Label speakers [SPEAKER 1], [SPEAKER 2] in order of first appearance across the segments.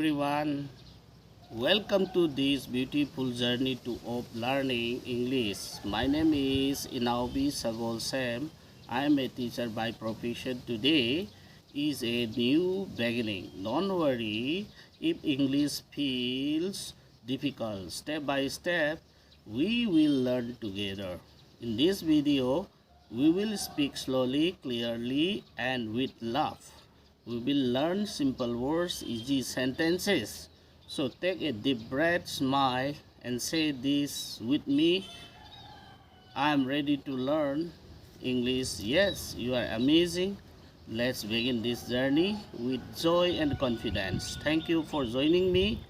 [SPEAKER 1] everyone. Welcome to this beautiful journey of learning English. My name is Inaobi Sagolsem. I am a teacher by profession. Today is a new beginning. Don't worry if English feels difficult. Step by step, we will learn together. In this video, we will speak slowly, clearly, and with love. We will learn simple words, easy sentences. So take a deep breath, smile, and say this with me. I am ready to learn English. Yes, you are amazing. Let's begin this journey with joy and confidence. Thank you for joining me.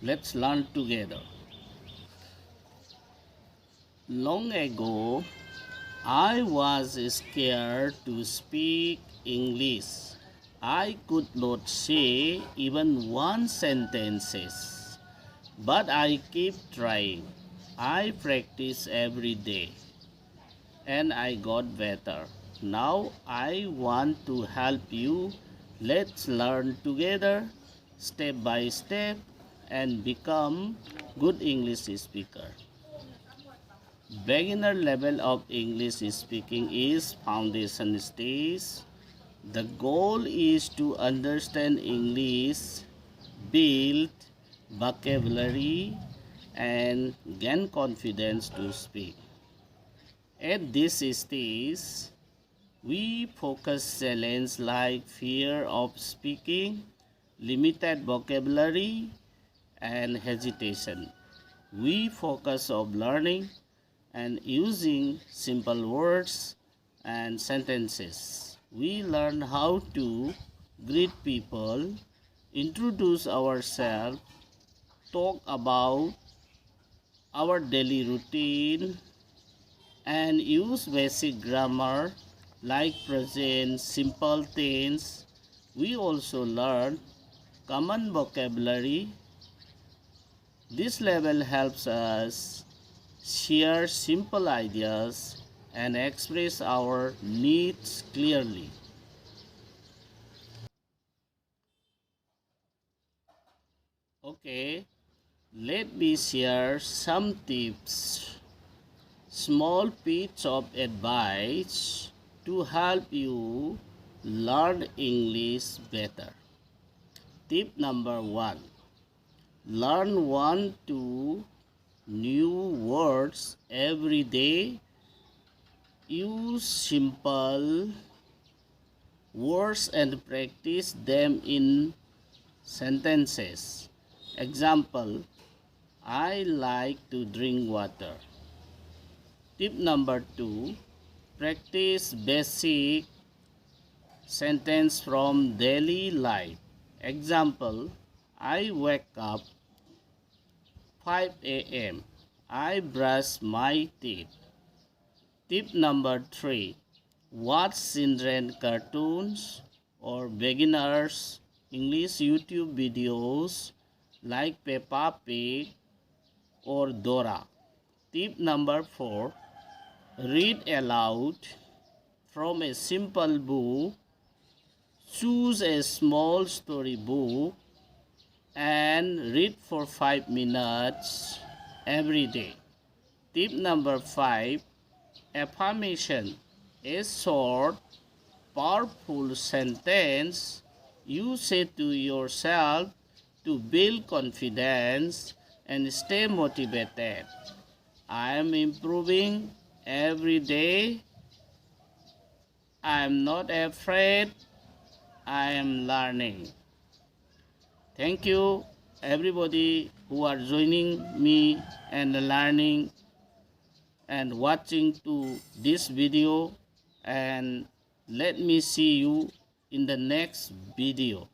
[SPEAKER 1] Let's learn together. Long ago, I was scared to speak English. I could not say even one sentence, but I kept trying. I practice every day and I got better. Now I want to help you. Let's learn together, step by step, and become good English speaker. Beginner level of English speaking is foundation stage. The goal is to understand English, build vocabulary, and gain confidence to speak. At this stage, we focus challenges like fear of speaking, limited vocabulary, and hesitation. We focus on learning and using simple words and sentences. We learn how to greet people, introduce ourselves, talk about our daily routine, and use basic grammar like present, simple tense. We also learn common vocabulary. This level helps us share simple ideas and express our needs clearly. Okay, let me share some tips, small bits of advice to help you learn English better. Tip number 1. Learn 1 to new words every day. Use simple words and practice them in sentences. Example, I like to drink water. Tip number 2, practice basic sentence from daily life. Example, I wake up 5 a.m. I brush my teeth. Tip number 3, watch children cartoons or beginners English YouTube videos like Peppa Pig or Dora. Tip number 4, read aloud from a simple book. Choose a small story book and read for 5 minutes every day. Tip number 5, affirmation. A short, powerful sentence you say to yourself to build confidence and stay motivated. I am improving every day. I am not afraid. I am learning. Thank you everybody who are joining me and learning and watching to this video, and let me see you in the next video.